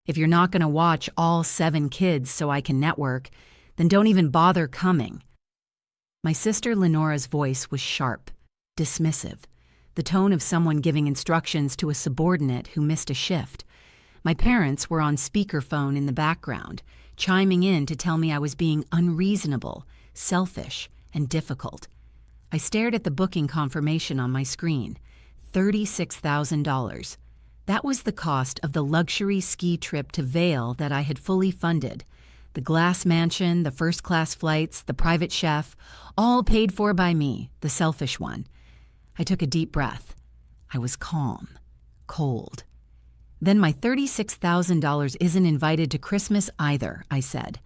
If you're not going to watch all 7 kids so I can network, then don't even bother coming." My sister Lenora's voice was sharp, dismissive, the tone of someone giving instructions to a subordinate who missed a shift. My parents were on speakerphone in the background, chiming in to tell me I was being unreasonable, selfish, and difficult. I stared at the booking confirmation on my screen. $36,000. That was the cost of the luxury ski trip to Vail that I had fully funded. The glass mansion, the first-class flights, the private chef, all paid for by me, the selfish one. I took a deep breath. I was calm, cold. "Then my $36,000 isn't invited to Christmas either," I said.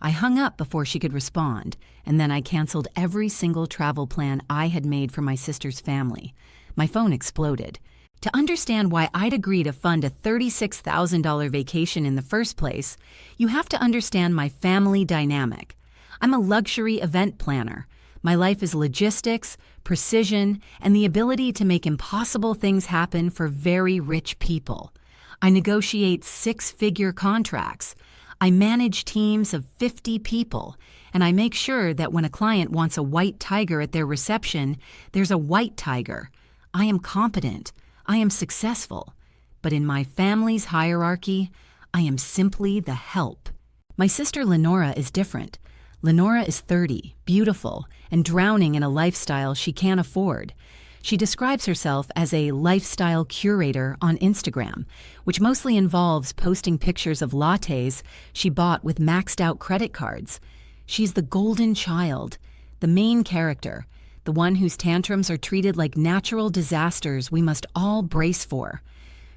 I hung up before she could respond, and then I canceled every single travel plan I had made for my sister's family. My phone exploded. To understand why I'd agree to fund a $36,000 vacation in the first place, you have to understand my family dynamic. I'm a luxury event planner. My life is logistics, precision, and the ability to make impossible things happen for very rich people. I negotiate 6-figure contracts. I manage teams of 50 people, and I make sure that when a client wants a white tiger at their reception, there's a white tiger. I am competent. I am successful. But in my family's hierarchy, I am simply the help. My sister Lenora is different. Lenora is 30, beautiful, and drowning in a lifestyle she can't afford. She describes herself as a lifestyle curator on Instagram, which mostly involves posting pictures of lattes she bought with maxed-out credit cards. She's the golden child, the main character, the one whose tantrums are treated like natural disasters we must all brace for.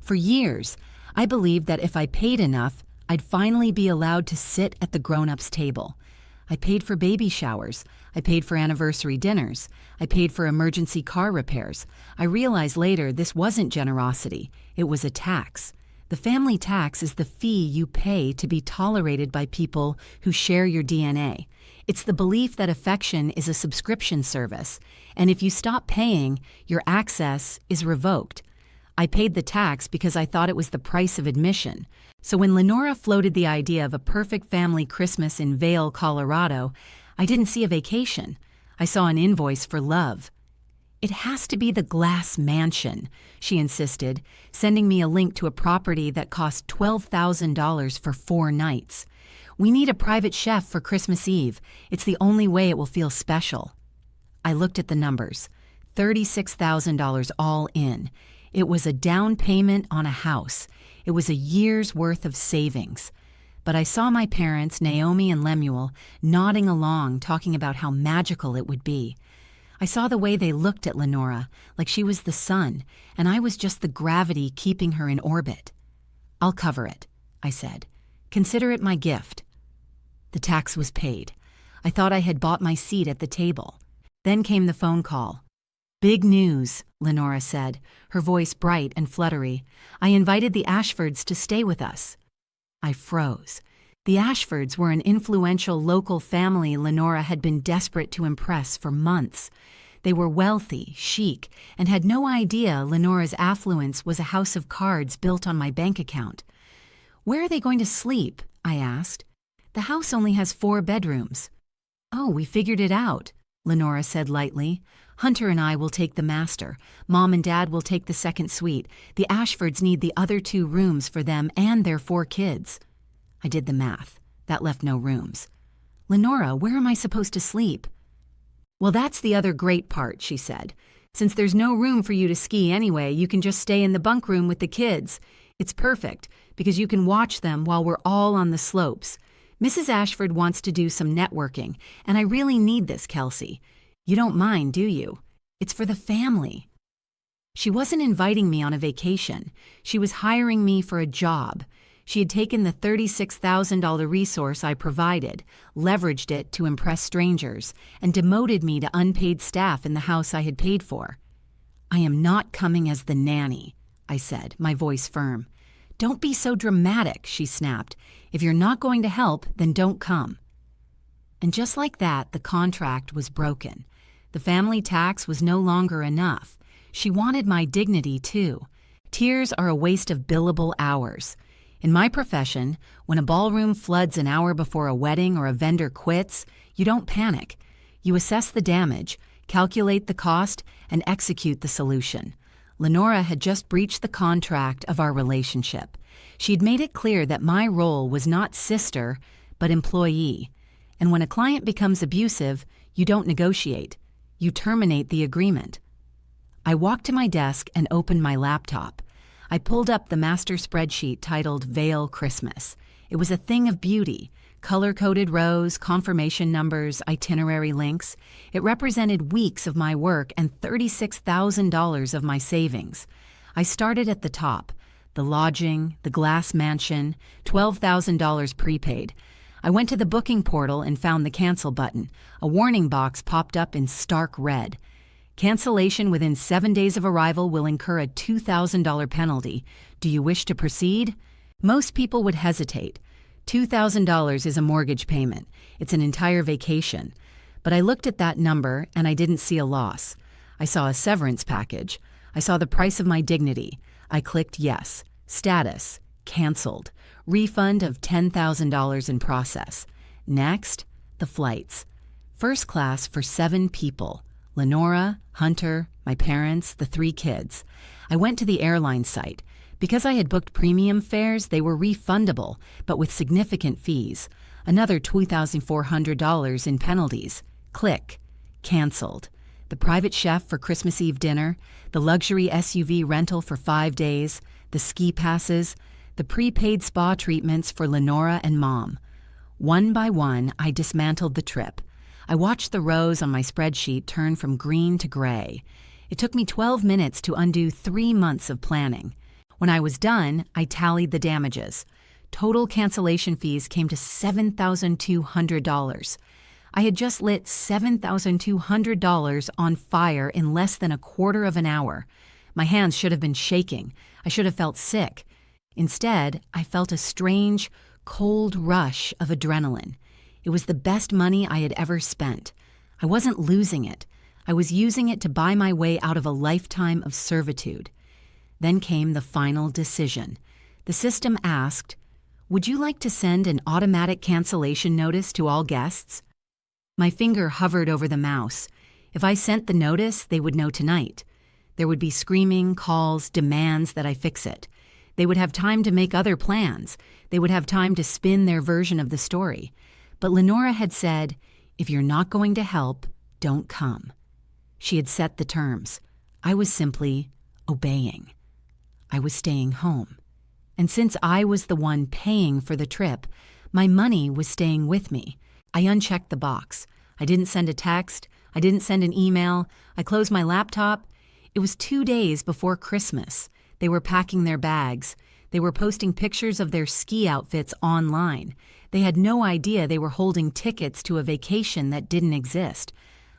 For years, I believed that if I paid enough, I'd finally be allowed to sit at the grown-ups' table. I paid for baby showers. I paid for anniversary dinners. I paid for emergency car repairs. I realized later this wasn't generosity. It was a tax. The family tax is the fee you pay to be tolerated by people who share your DNA. It's the belief that affection is a subscription service, and if you stop paying, your access is revoked. I paid the tax because I thought it was the price of admission. So when Lenora floated the idea of a perfect family Christmas in Vail, Colorado, I didn't see a vacation. I saw an invoice for love. "It has to be the glass mansion," she insisted, sending me a link to a property that cost $12,000 for 4 nights. "We need a private chef for Christmas Eve. It's the only way it will feel special." I looked at the numbers. $36,000 all in. It was a down payment on a house. It was a year's worth of savings. But I saw my parents, Naomi and Lemuel, nodding along, talking about how magical it would be. I saw the way they looked at Lenora, like she was the sun, and I was just the gravity keeping her in orbit. "I'll cover it," I said. "Consider it my gift." The tax was paid. I thought I had bought my seat at the table. Then came the phone call. "Big news," Lenora said, her voice bright and fluttery. "I invited the Ashfords to stay with us." I froze. The Ashfords were an influential local family Lenora had been desperate to impress for months. They were wealthy, chic, and had no idea Lenora's affluence was a house of cards built on my bank account. "Where are they going to sleep?" I asked. "The house only has 4 bedrooms." "Oh, we figured it out," Lenora said lightly. "Hunter and I will take the master. Mom and Dad will take the second suite. The Ashfords need the other 2 rooms for them and their 4 kids." I did the math. That left no rooms. "Lenora, where am I supposed to sleep?" "Well, that's the other great part," she said. "Since there's no room for you to ski anyway, you can just stay in the bunk room with the kids. It's perfect, because you can watch them while we're all on the slopes. Mrs. Ashford wants to do some networking, and I really need this, Kelsey. You don't mind, do you? It's for the family." She wasn't inviting me on a vacation. She was hiring me for a job. She had taken the $36,000 resource I provided, leveraged it to impress strangers, and demoted me to unpaid staff in the house I had paid for. "I am not coming as the nanny," I said, my voice firm. "Don't be so dramatic," she snapped. "If you're not going to help, then don't come." And just like that, the contract was broken. The family tax was no longer enough. She wanted my dignity, too. Tears are a waste of billable hours. In my profession, when a ballroom floods an hour before a wedding or a vendor quits, you don't panic. You assess the damage, calculate the cost, and execute the solution. Lenora had just breached the contract of our relationship. She'd made it clear that my role was not sister, but employee. And when a client becomes abusive, you don't negotiate. You terminate the agreement. I walked to my desk and opened my laptop. I pulled up the master spreadsheet titled Veil Christmas. It was a thing of beauty. Color-coded rows, confirmation numbers, itinerary links. It represented weeks of my work and $36,000 of my savings. I started at the top. The lodging, the glass mansion, $12,000 prepaid. I went to the booking portal and found the cancel button. A warning box popped up in stark red. Cancellation within 7 days of arrival will incur a $2,000 penalty. Do you wish to proceed? Most people would hesitate. $2,000 is a mortgage payment. It's an entire vacation. But I looked at that number and I didn't see a loss. I saw a severance package. I saw the price of my dignity. I clicked yes. Status. Canceled. Refund of $10,000 in process. Next, the flights. First class for 7 people. Lenora, Hunter, my parents, the 3 kids. I went to the airline site. Because I had booked premium fares, they were refundable, but with significant fees. Another $2,400 in penalties. Click. Canceled. The private chef for Christmas Eve dinner, the luxury SUV rental for 5 days, the ski passes, the prepaid spa treatments for Lenora and Mom. One by one, I dismantled the trip. I watched the rows on my spreadsheet turn from green to gray. It took me 12 minutes to undo 3 months of planning. When I was done, I tallied the damages. Total cancellation fees came to $7,200. I had just lit $7,200 on fire in less than a quarter of an hour. My hands should have been shaking. I should have felt sick. Instead, I felt a strange, cold rush of adrenaline. It was the best money I had ever spent. I wasn't losing it. I was using it to buy my way out of a lifetime of servitude. Then came the final decision. The system asked, "Would you like to send an automatic cancellation notice to all guests?" My finger hovered over the mouse. If I sent the notice, they would know tonight. There would be screaming, calls, demands that I fix it. They would have time to make other plans. They would have time to spin their version of the story. But Lenora had said, "If you're not going to help, don't come." She had set the terms. I was simply obeying. I was staying home. And since I was the one paying for the trip, my money was staying with me. I unchecked the box. I didn't send a text. I didn't send an email. I closed my laptop. It was 2 days before Christmas. They were packing their bags. They were posting pictures of their ski outfits online. They had no idea they were holding tickets to a vacation that didn't exist.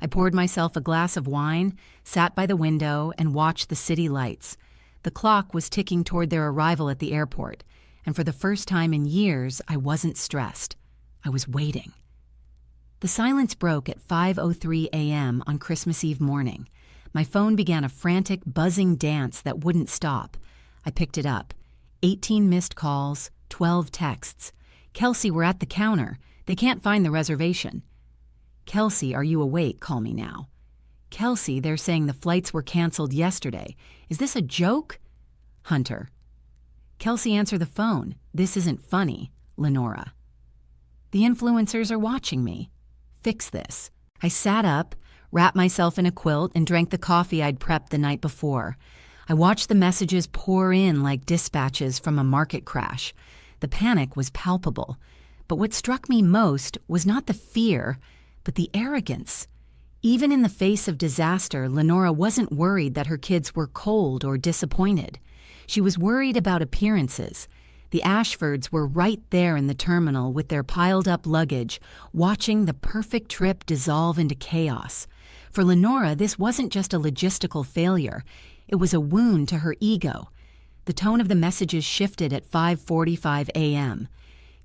I poured myself a glass of wine, sat by the window, and watched the city lights. The clock was ticking toward their arrival at the airport, and for the first time in years, I wasn't stressed. I was waiting. The silence broke at 5:03 a.m. on Christmas Eve morning. My phone began a frantic, buzzing dance that wouldn't stop. I picked it up. 18 missed calls, 12 texts. "Kelsey, we're at the counter. They can't find the reservation." "Kelsey, are you awake? Call me now." "Kelsey, they're saying the flights were canceled yesterday. Is this a joke?" Hunter. "Kelsey, answer the phone. This isn't funny." Lenora. "The influencers are watching me. Fix this." I sat up, wrapped myself in a quilt, and drank the coffee I'd prepped the night before. I watched the messages pour in like dispatches from a market crash. The panic was palpable. But what struck me most was not the fear, but the arrogance. Even in the face of disaster, Lenora wasn't worried that her kids were cold or disappointed. She was worried about appearances. The Ashfords were right there in the terminal with their piled-up luggage, watching the perfect trip dissolve into chaos. For Lenora, this wasn't just a logistical failure. It was a wound to her ego. The tone of the messages shifted at 5:45 a.m.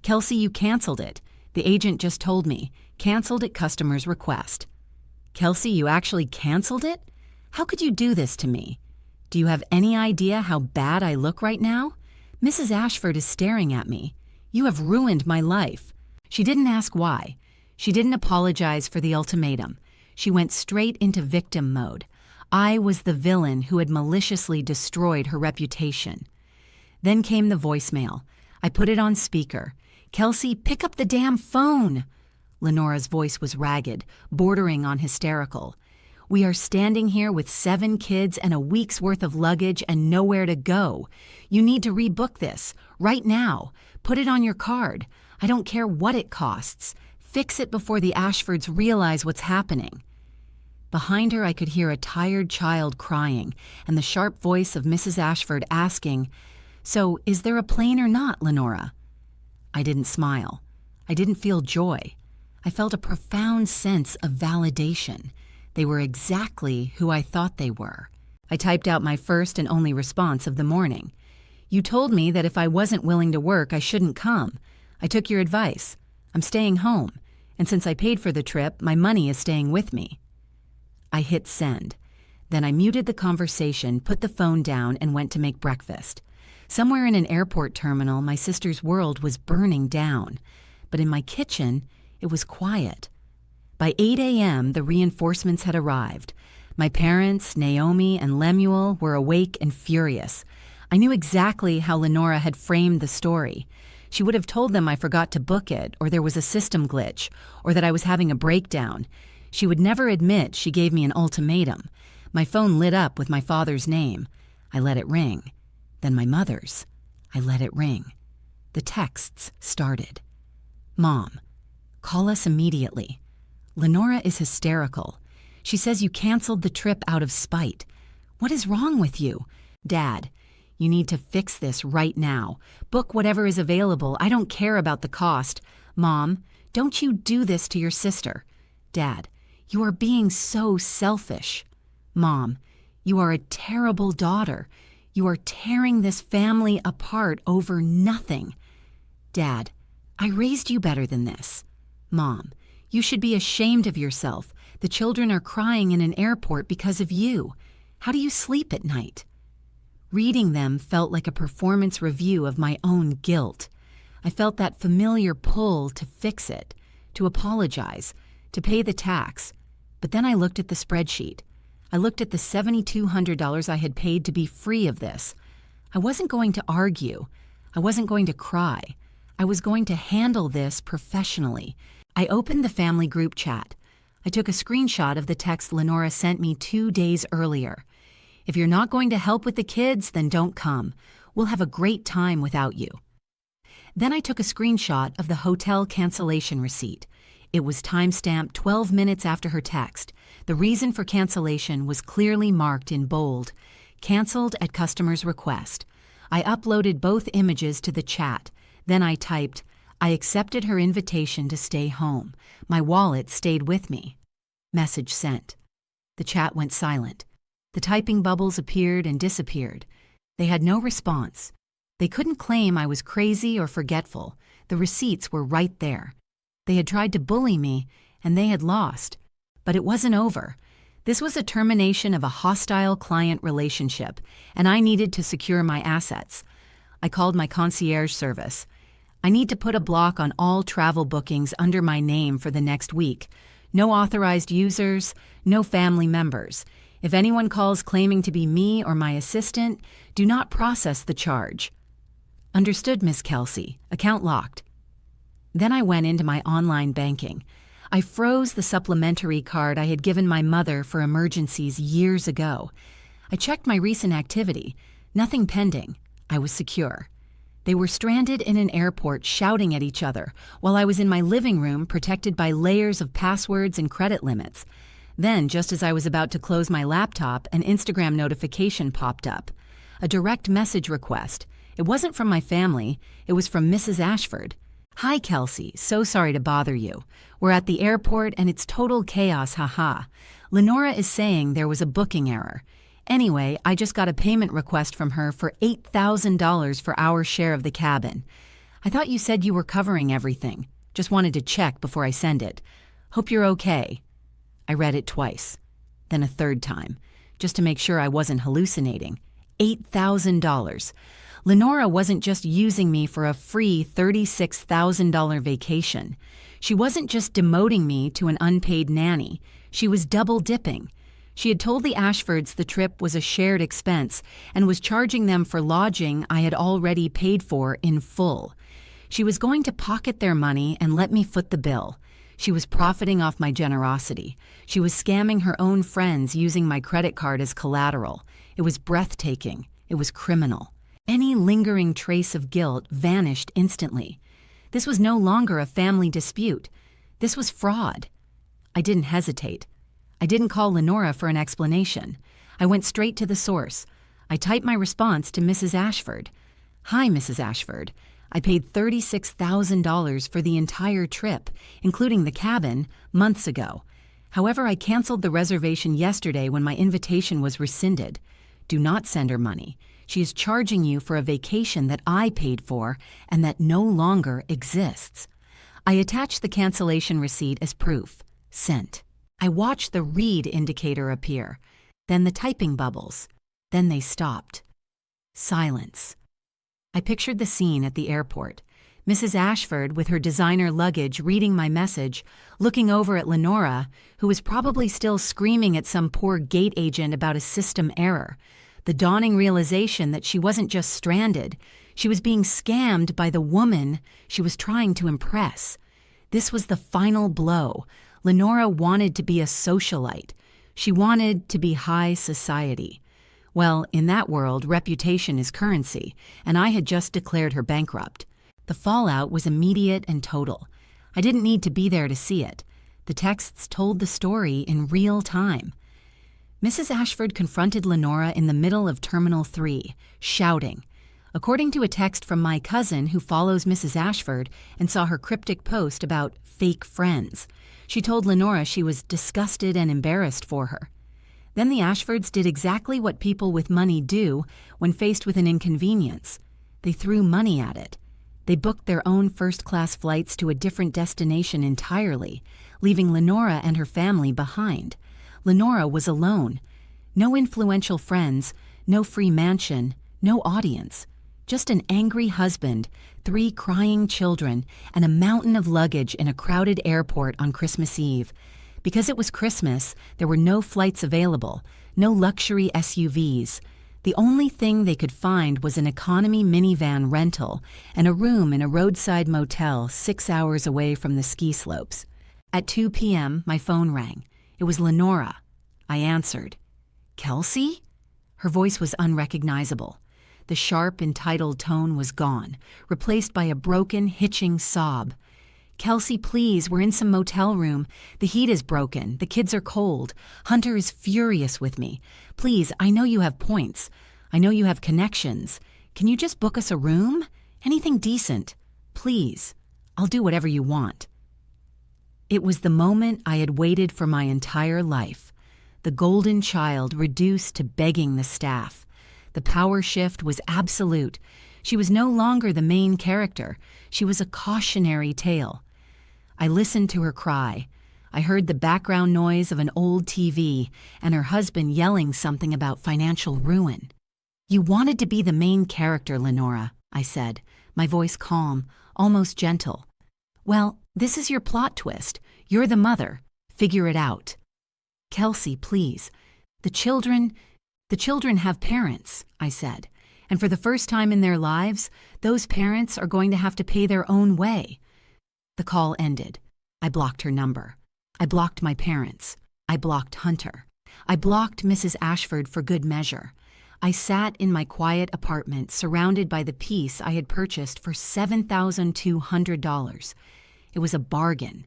"Kelsey, you canceled it. The agent just told me. Canceled at customer's request." "Kelsey, you actually canceled it? How could you do this to me? Do you have any idea how bad I look right now? Mrs. Ashford is staring at me. You have ruined my life. She didn't ask why. She didn't apologize for the ultimatum. She went straight into victim mode. I was the villain who had maliciously destroyed her reputation. Then came the voicemail. I put it on speaker. "Kelsey, pick up the damn phone!" Lenora's voice was ragged, bordering on hysterical. "We are standing here with 7 kids and a week's worth of luggage and nowhere to go. You need to rebook this, right now. Put it on your card. I don't care what it costs. Fix it before the Ashfords realize what's happening." Behind her, I could hear a tired child crying and the sharp voice of Mrs. Ashford asking, "So, is there a plane or not, Lenora?" I didn't smile. I didn't feel joy. I felt a profound sense of validation. They were exactly who I thought they were. I typed out my first and only response of the morning. "You told me that if I wasn't willing to work, I shouldn't come. I took your advice. I'm staying home. And since I paid for the trip, my money is staying with me." I hit send. Then I muted the conversation, put the phone down, and went to make breakfast. Somewhere in an airport terminal, my sister's world was burning down. But in my kitchen, it was quiet. By 8 a.m., the reinforcements had arrived. My parents, Naomi, and Lemuel were awake and furious. I knew exactly how Lenora had framed the story. She would have told them I forgot to book it, or there was a system glitch, or that I was having a breakdown. She would never admit she gave me an ultimatum. My phone lit up with my father's name. I let it ring. Then my mother's. I let it ring. The texts started. "Mom, call us immediately. Lenora is hysterical. She says you canceled the trip out of spite. What is wrong with you? Dad, you need to fix this right now. Book whatever is available. I don't care about the cost. Mom, don't you do this to your sister. Dad, you are being so selfish. Mom, you are a terrible daughter. You are tearing this family apart over nothing. Dad, I raised you better than this. Mom, you should be ashamed of yourself. The children are crying in an airport because of you. How do you sleep at night?" Reading them felt like a performance review of my own guilt. I felt that familiar pull to fix it, to apologize, to pay the tax. But then I looked at the spreadsheet. I looked at the $7,200 I had paid to be free of this. I wasn't going to argue. I wasn't going to cry. I was going to handle this professionally. I opened the family group chat. I took a screenshot of the text Lenora sent me 2 days earlier. "If you're not going to help with the kids, then don't come. We'll have a great time without you." Then I took a screenshot of the hotel cancellation receipt. It was timestamped 12 minutes after her text. The reason for cancellation was clearly marked in bold. "Canceled at customer's request." I uploaded both images to the chat. Then I typed, "I accepted her invitation to stay home. My wallet stayed with me." Message sent. The chat went silent. The typing bubbles appeared and disappeared. They had no response. They couldn't claim I was crazy or forgetful. The receipts were right there. They had tried to bully me, and they had lost. But it wasn't over. This was a termination of a hostile client relationship, and I needed to secure my assets. I called my concierge service. "I need to put a block on all travel bookings under my name for the next week. No authorized users, no family members. If anyone calls claiming to be me or my assistant, do not process the charge." "Understood, Miss Kelsey. Account locked." Then I went into my online banking. I froze the supplementary card I had given my mother for emergencies years ago. I checked my recent activity. Nothing pending. I was secure. They were stranded in an airport shouting at each other while I was in my living room protected by layers of passwords and credit limits. Then, just as I was about to close my laptop, an Instagram notification popped up. A direct message request. It wasn't from my family. It was from Mrs. Ashford. "Hi, Kelsey. So sorry to bother you. We're at the airport and it's total chaos, haha. Lenora is saying there was a booking error. Anyway, I just got a payment request from her for $8,000 for our share of the cabin. I thought you said you were covering everything. Just wanted to check before I send it. Hope you're okay." I read it twice, then a third time, just to make sure I wasn't hallucinating. $8,000. Lenora wasn't just using me for a free $36,000 vacation. She wasn't just demoting me to an unpaid nanny. She was double dipping. She had told the Ashfords the trip was a shared expense and was charging them for lodging I had already paid for in full. She was going to pocket their money and let me foot the bill. She was profiting off my generosity. She was scamming her own friends using my credit card as collateral. It was breathtaking. It was criminal. Any lingering trace of guilt vanished instantly. This was no longer a family dispute. This was fraud. I didn't hesitate. I didn't call Lenora for an explanation. I went straight to the source. I typed my response to Mrs. Ashford. "Hi, Mrs. Ashford. I paid $36,000 for the entire trip, including the cabin, months ago. However, I canceled the reservation yesterday when my invitation was rescinded. Do not send her money. She is charging you for a vacation that I paid for and that no longer exists." I attached the cancellation receipt as proof. Sent. I watched the read indicator appear, then the typing bubbles. Then they stopped. Silence. I pictured the scene at the airport. Mrs. Ashford, with her designer luggage, reading my message, looking over at Lenora, who was probably still screaming at some poor gate agent about a system error. The dawning realization that she wasn't just stranded, she was being scammed by the woman she was trying to impress. This was the final blow. Lenora wanted to be a socialite. She wanted to be high society. Well, in that world, reputation is currency, and I had just declared her bankrupt. The fallout was immediate and total. I didn't need to be there to see it. The texts told the story in real time. Mrs. Ashford confronted Lenora in the middle of Terminal 3, shouting. According to a text from my cousin who follows Mrs. Ashford and saw her cryptic post about fake friends, she told Lenora she was disgusted and embarrassed for her. Then the Ashfords did exactly what people with money do when faced with an inconvenience. They threw money at it. They booked their own first-class flights to a different destination entirely, leaving Lenora and her family behind. Lenora was alone. No influential friends, no free mansion, no audience. Just an angry husband, 3 crying children, and a mountain of luggage in a crowded airport on Christmas Eve. Because it was Christmas, there were no flights available, no luxury SUVs. The only thing they could find was an economy minivan rental and a room in a roadside motel 6 hours away from the ski slopes. At 2 p.m., my phone rang. It was Lenora. I answered. "Kelsey?" Her voice was unrecognizable. The sharp, entitled tone was gone, replaced by a broken, hitching sob. "Kelsey, please, we're in some motel room. The heat is broken. The kids are cold. Hunter is furious with me. Please, I know you have points. I know you have connections. Can you just book us a room? Anything decent. Please. I'll do whatever you want." It was the moment I had waited for my entire life. The golden child reduced to begging the staff. The power shift was absolute. She was no longer the main character. She was a cautionary tale. I listened to her cry. I heard the background noise of an old TV and her husband yelling something about financial ruin. "You wanted to be the main character, Lenora," I said, my voice calm, almost gentle. "Well, this is your plot twist. You're the mother. Figure it out." "Kelsey, please. The children have parents," I said. "And for the first time in their lives, those parents are going to have to pay their own way." The call ended. I blocked her number. I blocked my parents. I blocked Hunter. I blocked Mrs. Ashford for good measure. I sat in my quiet apartment surrounded by the piece I had purchased for $7,200. It was a bargain.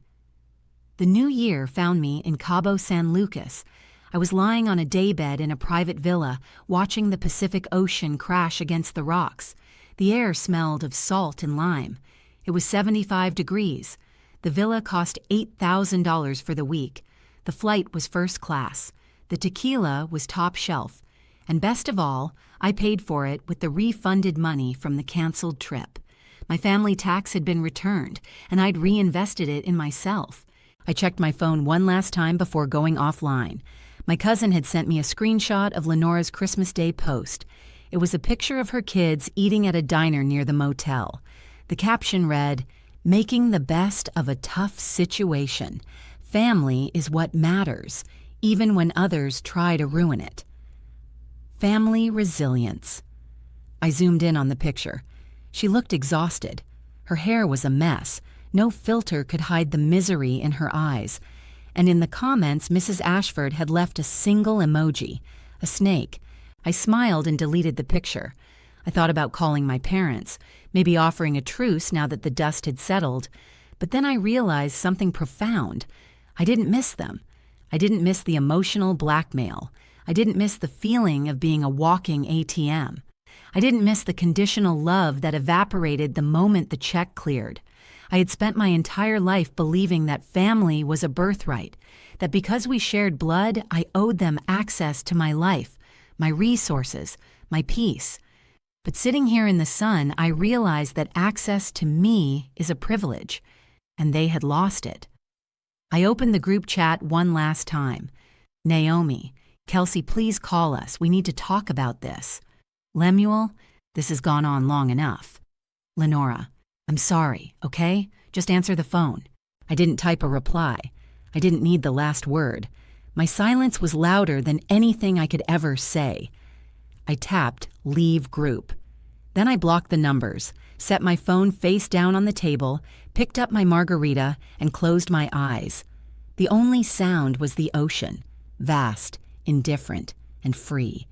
The new year found me in Cabo San Lucas. I was lying on a daybed in a private villa, watching the Pacific Ocean crash against the rocks. The air smelled of salt and lime. It was 75 degrees. The villa cost $8,000 for the week. The flight was first class. The tequila was top shelf. And best of all, I paid for it with the refunded money from the canceled trip. My family tax had been returned, and I'd reinvested it in myself. I checked my phone one last time before going offline. My cousin had sent me a screenshot of Lenora's Christmas Day post. It was a picture of her kids eating at a diner near the motel. The caption read, "Making the best of a tough situation. Family is what matters, even when others try to ruin it." Family resilience. I zoomed in on the picture. She looked exhausted. Her hair was a mess. No filter could hide the misery in her eyes. And in the comments, Mrs. Ashford had left a single emoji, a snake. I smiled and deleted the picture. I thought about calling my parents, maybe offering a truce now that the dust had settled. But then I realized something profound. I didn't miss them. I didn't miss the emotional blackmail. I didn't miss the feeling of being a walking ATM. I didn't miss the conditional love that evaporated the moment the check cleared. I had spent my entire life believing that family was a birthright, that because we shared blood, I owed them access to my life, my resources, my peace. But sitting here in the sun, I realized that access to me is a privilege, and they had lost it. I opened the group chat one last time. Naomi, Kelsey, please call us. We need to talk about this. Lemuel, this has gone on long enough. Lenora, I'm sorry, okay? Just answer the phone. I didn't type a reply. I didn't need the last word. My silence was louder than anything I could ever say. I tapped Leave Group. Then I blocked the numbers, set my phone face down on the table, picked up my margarita, and closed my eyes. The only sound was the ocean, vast, indifferent, and free.